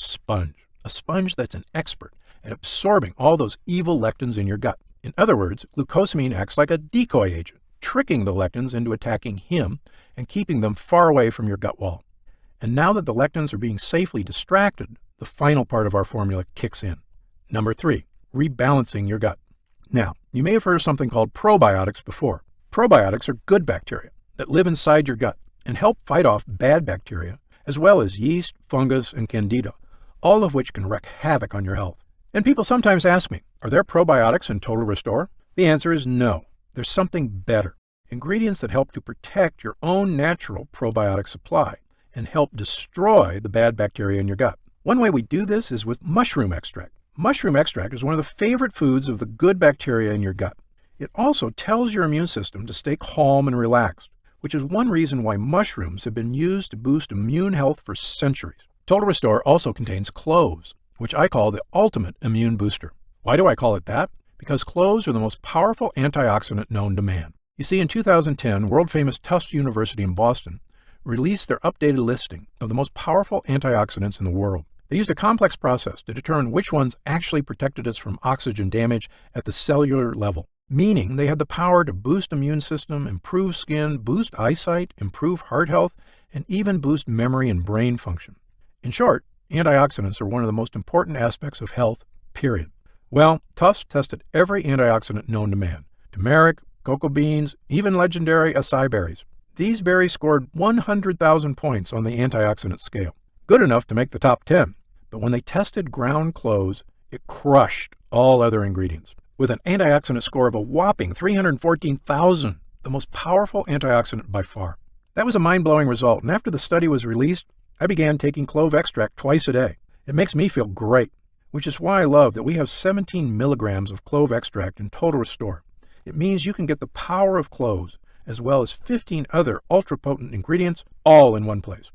a sponge that's an expert at absorbing all those evil lectins in your gut. In other words, glucosamine acts like a decoy agent, tricking the lectins into attacking him and keeping them far away from your gut wall. And now that the lectins are being safely distracted, the final part of our formula kicks in. Number 3, rebalancing your gut. Now, you may have heard of something called probiotics before. Probiotics are good bacteria that live inside your gut and help fight off bad bacteria, as well as yeast, fungus, and candida, all of which can wreak havoc on your health. And people sometimes ask me, are there probiotics in Total Restore? The answer is no. There's something better. Ingredients that help to protect your own natural probiotic supply and help destroy the bad bacteria in your gut. One way we do this is with mushroom extract. Mushroom extract is one of the favorite foods of the good bacteria in your gut. It also tells your immune system to stay calm and relaxed, which is one reason why mushrooms have been used to boost immune health for centuries. Total Restore also contains cloves, which I call the ultimate immune booster. Why do I call it that? Because cloves are the most powerful antioxidant known to man. You see, in 2010, world-famous Tufts University in Boston released their updated listing of the most powerful antioxidants in the world. They used a complex process to determine which ones actually protected us from oxygen damage at the cellular level, meaning they had the power to boost immune system, improve skin, boost eyesight, improve heart health, and even boost memory and brain function. In short, antioxidants are one of the most important aspects of health, period. Well, Tufts tested every antioxidant known to man: turmeric, cocoa beans, even legendary acai berries. These berries scored 100,000 points on the antioxidant scale, good enough to make the top 10. But when they tested ground cloves, it crushed all other ingredients, with an antioxidant score of a whopping 314,000, the most powerful antioxidant by far. That was a mind-blowing result, and after the study was released, I began taking clove extract twice a day. It makes me feel great, which is why I love that we have 17 milligrams of clove extract in Total Restore. It means you can get the power of cloves, as well as 15 other ultra-potent ingredients, all in one place.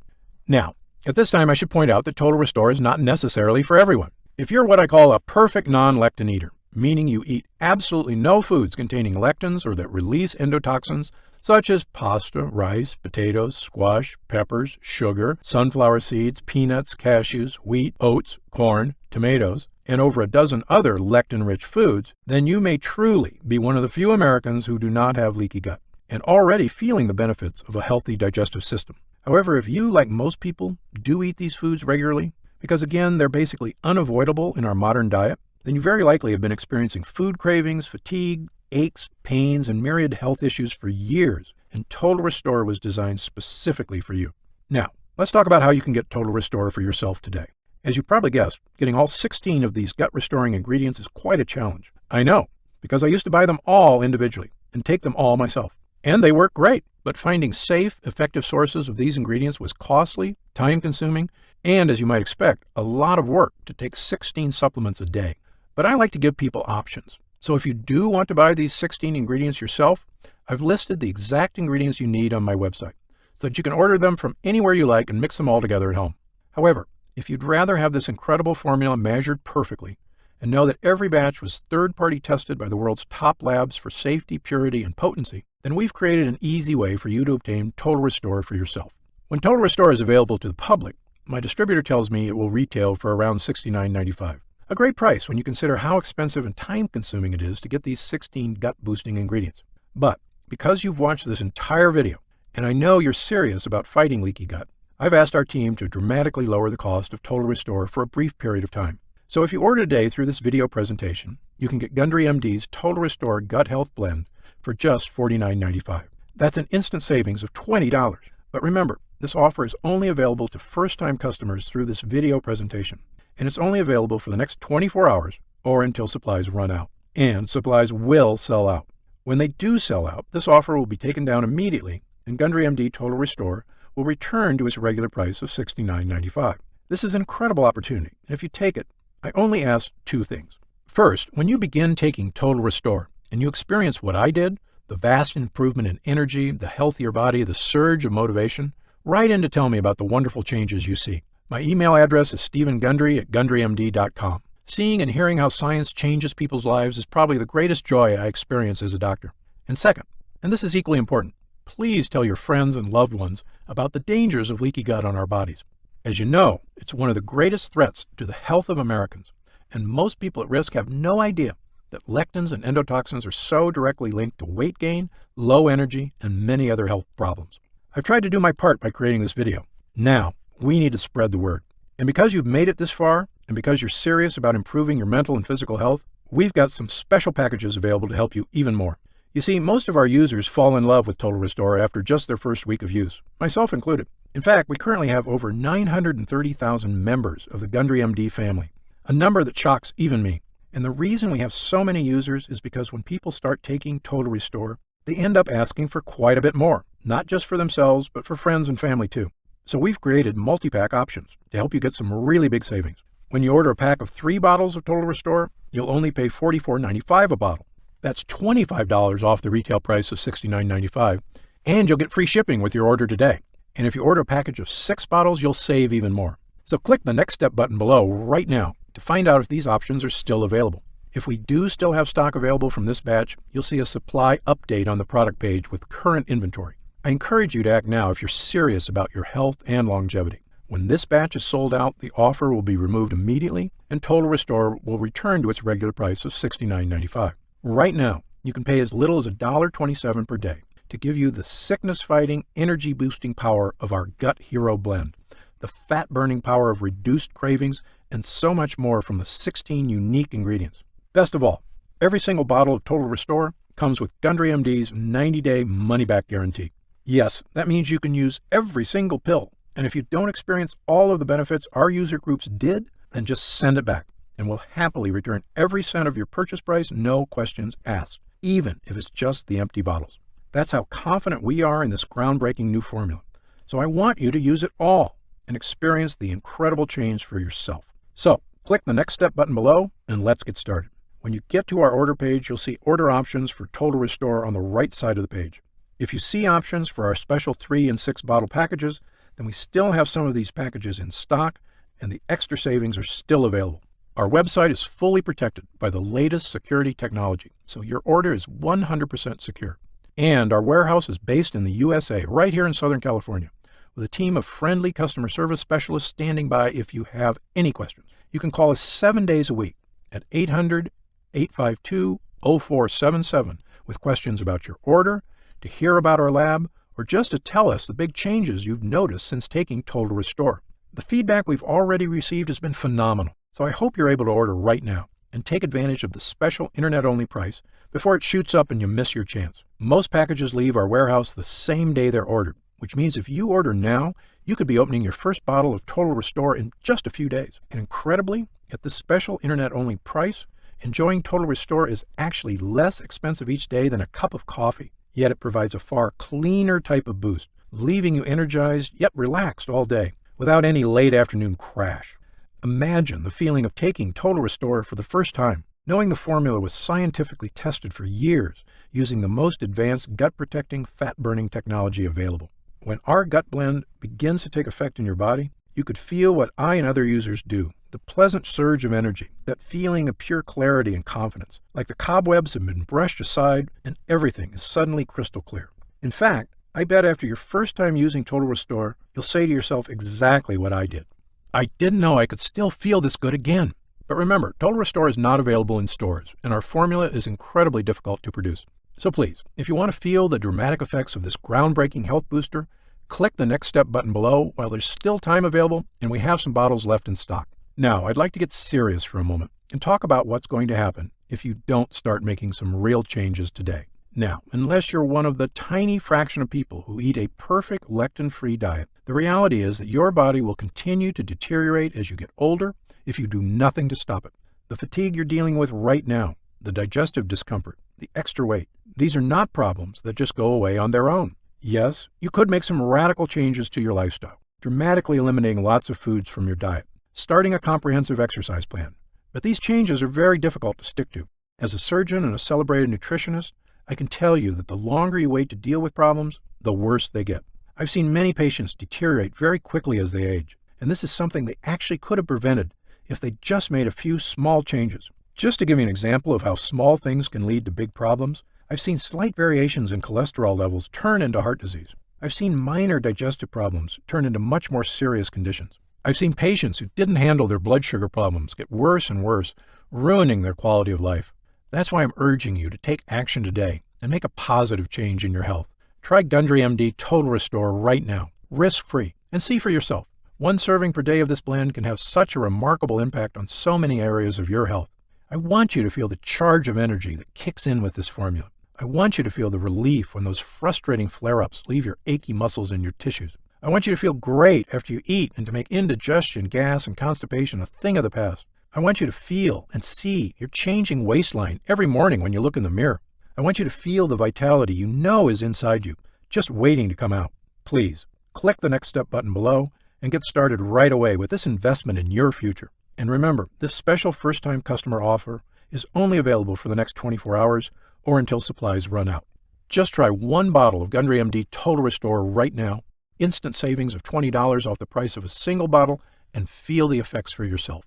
Now, at this time I should point out that Total Restore is not necessarily for everyone. If you're what I call a perfect non-lectin eater, meaning you eat absolutely no foods containing lectins or that release endotoxins, such as pasta, rice, potatoes, squash, peppers, sugar, sunflower seeds, peanuts, cashews, wheat, oats, corn, tomatoes, and over a dozen other lectin-rich foods, then you may truly be one of the few Americans who do not have leaky gut and already feeling the benefits of a healthy digestive system. However, if you, like most people, do eat these foods regularly, because again, they're basically unavoidable in our modern diet, then you very likely have been experiencing food cravings, fatigue, aches, pains, and myriad health issues for years, and Total Restore was designed specifically for you. Now, let's talk about how you can get Total Restore for yourself today. As you probably guessed, getting all 16 of these gut-restoring ingredients is quite a challenge. I know, because I used to buy them all individually and take them all myself. And they work great, but finding safe, effective sources of these ingredients was costly, time-consuming, and, as you might expect, a lot of work to take 16 supplements a day. But I like to give people options. So if you do want to buy these 16 ingredients yourself, I've listed the exact ingredients you need on my website, so that you can order them from anywhere you like and mix them all together at home. However, if you'd rather have this incredible formula measured perfectly and know that every batch was third-party tested by the world's top labs for safety, purity, and potency, then we've created an easy way for you to obtain Total Restore for yourself. When Total Restore is available to the public, my distributor tells me it will retail for around $69.95. A great price when you consider how expensive and time-consuming it is to get these 16 gut-boosting ingredients. But because you've watched this entire video, and I know you're serious about fighting leaky gut, I've asked our team to dramatically lower the cost of Total Restore for a brief period of time. So if you order today through this video presentation, you can get Gundry MD's Total Restore Gut Health Blend for just $49.95. That's an instant savings of $20. But remember, this offer is only available to first-time customers through this video presentation, and it's only available for the next 24 hours or until supplies run out. And supplies will sell out. When they do sell out, this offer will be taken down immediately, and Gundry MD Total Restore will return to its regular price of $69.95. This is an incredible opportunity, and if you take it, I only ask two things. First, when you begin taking Total Restore and you experience what I did, the vast improvement in energy, the healthier body, the surge of motivation, write in to tell me about the wonderful changes you see. My email address is stevengundry@gundrymd.com. Seeing and hearing how science changes people's lives is probably the greatest joy I experience as a doctor. And second, and this is equally important, please tell your friends and loved ones about the dangers of leaky gut on our bodies. As you know, it's one of the greatest threats to the health of Americans, and most people at risk have no idea that lectins and endotoxins are so directly linked to weight gain, low energy, and many other health problems. I've tried to do my part by creating this video. Now, we need to spread the word. And because you've made it this far, and because you're serious about improving your mental and physical health, we've got some special packages available to help you even more. You see, most of our users fall in love with Total Restore after just their first week of use, myself included. In fact, we currently have over 930,000 members of the Gundry MD family, a number that shocks even me. And the reason we have so many users is because when people start taking Total Restore, they end up asking for quite a bit more, not just for themselves, but for friends and family too. So we've created multi-pack options to help you get some really big savings. When you order a pack of 3 bottles of Total Restore, you'll only pay $44.95 a bottle. That's $25 off the retail price of $69.95, and you'll get free shipping with your order today. And if you order a package of 6 bottles, you'll save even more. So click the Next Step button below right now to find out if these options are still available. If we do still have stock available from this batch, you'll see a supply update on the product page with current inventory. I encourage you to act now if you're serious about your health and longevity. When this batch is sold out, the offer will be removed immediately, and Total Restore will return to its regular price of $69.95. Right now, you can pay as little as $1.27 per day to give you the sickness-fighting, energy-boosting power of our Gut Hero blend, the fat-burning power of reduced cravings, and so much more from the 16 unique ingredients. Best of all, every single bottle of Total Restore comes with Gundry MD's 90-day money-back guarantee. Yes, that means you can use every single pill, and if you don't experience all of the benefits our user groups did, then just send it back, and we'll happily return every cent of your purchase price, no questions asked, even if it's just the empty bottles. That's how confident we are in this groundbreaking new formula. So I want you to use it all and experience the incredible change for yourself. So click the Next Step button below and let's get started. When you get to our order page, you'll see order options for Total Restore on the right side of the page. If you see options for our special 3 and 6 bottle packages, then we still have some of these packages in stock and the extra savings are still available. Our website is fully protected by the latest security technology, so your order is 100% secure. And our warehouse is based in the USA, right here in Southern California, with a team of friendly customer service specialists standing by if you have any questions. You can call us 7 days a week at 800-852-0477 with questions about your order, to hear about our lab, or just to tell us the big changes you've noticed since taking Total Restore. The feedback we've already received has been phenomenal, so I hope you're able to order right now and take advantage of the special internet-only price before it shoots up and you miss your chance. Most packages leave our warehouse the same day they're ordered, which means if you order now, you could be opening your first bottle of Total Restore in just a few days. And incredibly, at this special internet-only price, enjoying Total Restore is actually less expensive each day than a cup of coffee. Yet it provides a far cleaner type of boost, leaving you energized yet relaxed all day without any late afternoon crash. Imagine the feeling of taking Total Restore for the first time, knowing the formula was scientifically tested for years using the most advanced gut-protecting, fat-burning technology available. When our gut blend begins to take effect in your body, you could feel what I and other users do, the pleasant surge of energy, that feeling of pure clarity and confidence, like the cobwebs have been brushed aside and everything is suddenly crystal clear. In fact, I bet after your first time using Total Restore, you'll say to yourself exactly what I did. I didn't know I could still feel this good again. But remember, Total Restore is not available in stores, and our formula is incredibly difficult to produce. So please, if you want to feel the dramatic effects of this groundbreaking health booster, click the Next Step button below while there's still time available and we have some bottles left in stock. Now, I'd like to get serious for a moment and talk about what's going to happen if you don't start making some real changes today. Now, unless you're one of the tiny fraction of people who eat a perfect lectin-free diet, the reality is that your body will continue to deteriorate as you get older if you do nothing to stop it. The fatigue you're dealing with right now, the digestive discomfort, the extra weight, these are not problems that just go away on their own. Yes, you could make some radical changes to your lifestyle, dramatically eliminating lots of foods from your diet, starting a comprehensive exercise plan. But these changes are very difficult to stick to. As a surgeon and a celebrated nutritionist, I can tell you that the longer you wait to deal with problems, the worse they get. I've seen many patients deteriorate very quickly as they age, and this is something they actually could have prevented if they just made a few small changes. Just to give you an example of how small things can lead to big problems, I've seen slight variations in cholesterol levels turn into heart disease. I've seen minor digestive problems turn into much more serious conditions. I've seen patients who didn't handle their blood sugar problems get worse and worse, ruining their quality of life. That's why I'm urging you to take action today and make a positive change in your health. Try Gundry MD Total Restore right now, risk-free, and see for yourself. One serving per day of this blend can have such a remarkable impact on so many areas of your health. I want you to feel the charge of energy that kicks in with this formula. I want you to feel the relief when those frustrating flare-ups leave your achy muscles and your tissues. I want you to feel great after you eat and to make indigestion, gas, and constipation a thing of the past. I want you to feel and see your changing waistline every morning when you look in the mirror. I want you to feel the vitality you know is inside you, just waiting to come out. Please, click the Next Step button below and get started right away with this investment in your future. And remember, this special first-time customer offer is only available for the next 24 hours or until supplies run out. Just try one bottle of Gundry MD Total Restore right now, instant savings of $20 off the price of a single bottle, and feel the effects for yourself.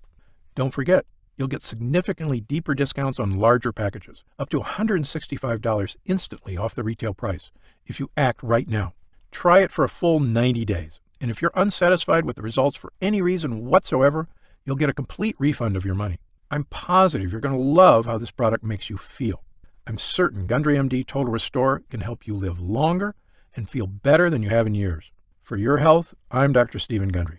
Don't forget, you'll get significantly deeper discounts on larger packages, up to $165 instantly off the retail price, if you act right now. Try it for a full 90 days, and if you're unsatisfied with the results for any reason whatsoever, you'll get a complete refund of your money. I'm positive you're going to love how this product makes you feel. I'm certain Gundry MD Total Restore can help you live longer and feel better than you have in years. For your health, I'm Dr. Stephen Gundry.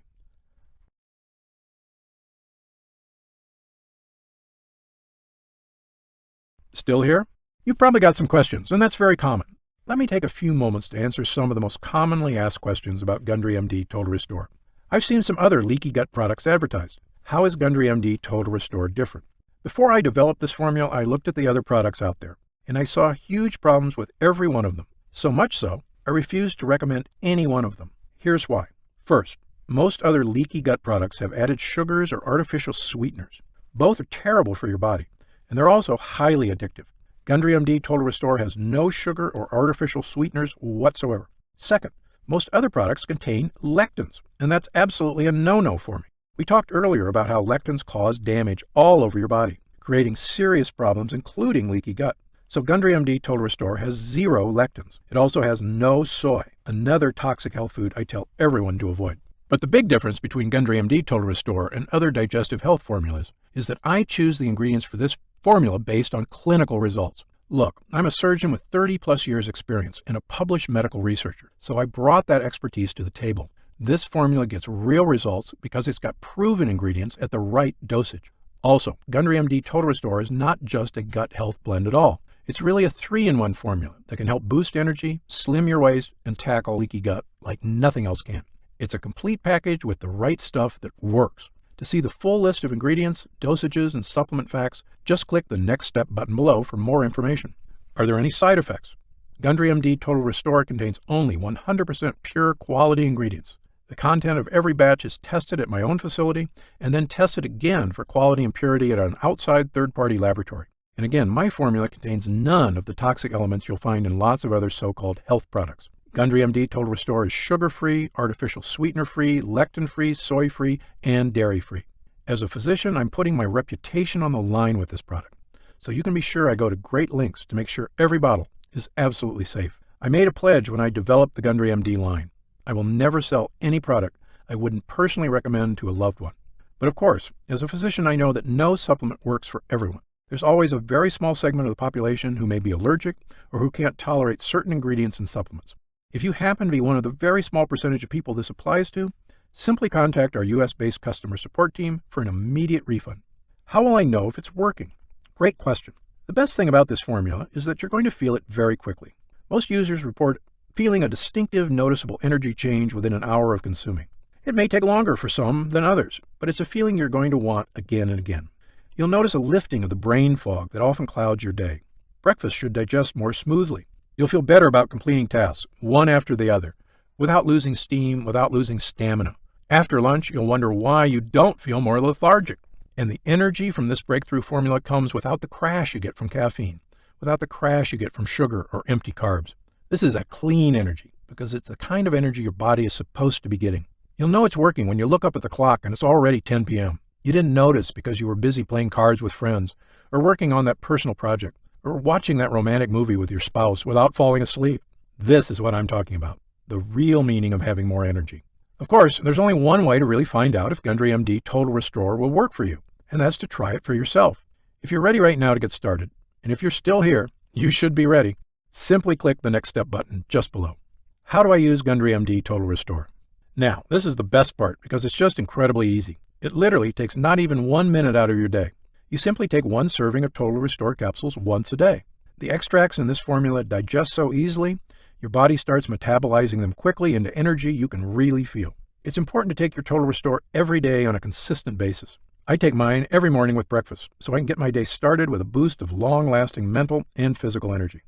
Still here? You've probably got some questions, and that's very common. Let me take a few moments to answer some of the most commonly asked questions about Gundry MD Total Restore. I've seen some other leaky gut products advertised. How is Gundry MD Total Restore different? Before I developed this formula, I looked at the other products out there, and I saw huge problems with every one of them. So much so, I refused to recommend any one of them. Here's why. First, most other leaky gut products have added sugars or artificial sweeteners. Both are terrible for your body, and they're also highly addictive. Gundry MD Total Restore has no sugar or artificial sweeteners whatsoever. Second, most other products contain lectins, and that's absolutely a no-no for me. We talked earlier about how lectins cause damage all over your body, creating serious problems, including leaky gut. So Gundry MD Total Restore has 0 lectins. It also has no soy, another toxic health food I tell everyone to avoid. But the big difference between Gundry MD Total Restore and other digestive health formulas is that I choose the ingredients for this formula based on clinical results. Look, I'm a surgeon with 30+ years experience and a published medical researcher, so I brought that expertise to the table. This formula gets real results because it's got proven ingredients at the right dosage. Also, Gundry MD Total Restore is not just a gut health blend at all. It's really a 3-in-1 formula that can help boost energy, slim your waist, and tackle leaky gut like nothing else can. It's a complete package with the right stuff that works. To see the full list of ingredients, dosages, and supplement facts, just click the Next Step button below for more information. Are there any side effects? Gundry MD Total Restore contains only 100% pure quality ingredients. The content of every batch is tested at my own facility and then tested again for quality and purity at an outside third-party laboratory. And again, my formula contains none of the toxic elements you'll find in lots of other so-called health products. Gundry MD Total Restore is sugar-free, artificial sweetener-free, lectin-free, soy-free, and dairy-free. As a physician, I'm putting my reputation on the line with this product, so you can be sure I go to great lengths to make sure every bottle is absolutely safe. I made a pledge when I developed the Gundry MD line. I will never sell any product I wouldn't personally recommend to a loved one. But of course, as a physician, I know that no supplement works for everyone. There's always a very small segment of the population who may be allergic or who can't tolerate certain ingredients in supplements. If you happen to be one of the very small percentage of people this applies to, simply contact our US-based customer support team for an immediate refund. How will I know if it's working? Great question. The best thing about this formula is that you're going to feel it very quickly. Most users report feeling a distinctive, noticeable energy change within an hour of consuming. It may take longer for some than others, but it's a feeling you're going to want again and again. You'll notice a lifting of the brain fog that often clouds your day. Breakfast should digest more smoothly. You'll feel better about completing tasks, one after the other, without losing steam, without losing stamina. After lunch, you'll wonder why you don't feel more lethargic. And the energy from this breakthrough formula comes without the crash you get from caffeine, without the crash you get from sugar or empty carbs. This is a clean energy because it's the kind of energy your body is supposed to be getting. You'll know it's working when you look up at the clock and it's already 10 p.m. You didn't notice because you were busy playing cards with friends, or working on that personal project, or watching that romantic movie with your spouse without falling asleep. This is what I'm talking about, the real meaning of having more energy. Of course, there's only one way to really find out if Gundry MD Total Restore will work for you, and that's to try it for yourself. If you're ready right now to get started, and if you're still here, you should be ready. Simply click the Next Step button just below. How do I use Gundry MD Total Restore? Now, this is the best part because it's just incredibly easy. It literally takes not even 1 minute out of your day. You simply take 1 serving of Total Restore capsules once a day. The extracts in this formula digest so easily, your body starts metabolizing them quickly into energy you can really feel. It's important to take your Total Restore every day on a consistent basis. I take mine every morning with breakfast so I can get my day started with a boost of long-lasting mental and physical energy.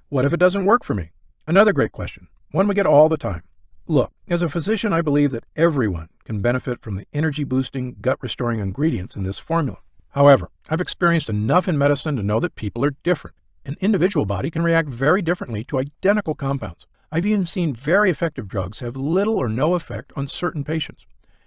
What if it doesn't work for me? Another great question, one we get all the time. Look, as a physician, I believe that everyone can benefit from the energy-boosting, gut-restoring ingredients in this formula. However, I've experienced enough in medicine to know that people are different. An individual body can react very differently to identical compounds. I've even seen very effective drugs have little or no effect on certain patients.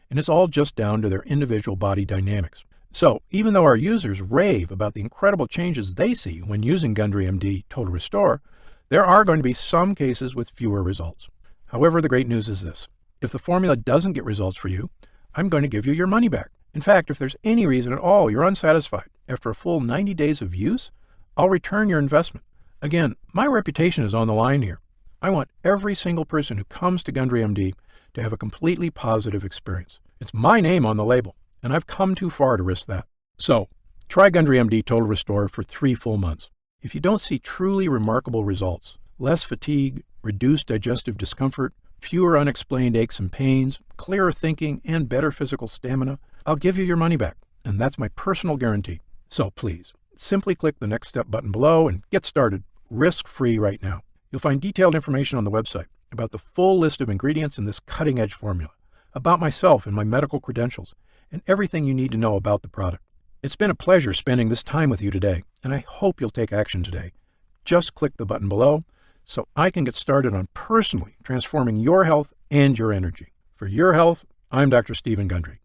And it's all just down to their individual body dynamics. So, even though our users rave about the incredible changes they see when using Gundry MD Total Restore, there are going to be some cases with fewer results. However, the great news is this. If the formula doesn't get results for you, I'm going to give you your money back. In fact, if there's any reason at all you're unsatisfied after a full 90 days of use, I'll return your investment. Again, my reputation is on the line here. I want every single person who comes to Gundry MD to have a completely positive experience. It's my name on the label, and I've come too far to risk that. So, try Gundry MD Total Restore for 3 full months. If you don't see truly remarkable results, less fatigue, reduced digestive discomfort, fewer unexplained aches and pains, clearer thinking, and better physical stamina, I'll give you your money back, and that's my personal guarantee. So please, simply click the Next Step button below and get started, risk-free right now. You'll find detailed information on the website about the full list of ingredients in this cutting-edge formula, about myself and my medical credentials, and everything you need to know about the product. It's been a pleasure spending this time with you today, and I hope you'll take action today. Just click the button below so I can get started on personally transforming your health and your energy. For your health, I'm Dr. Stephen Gundry.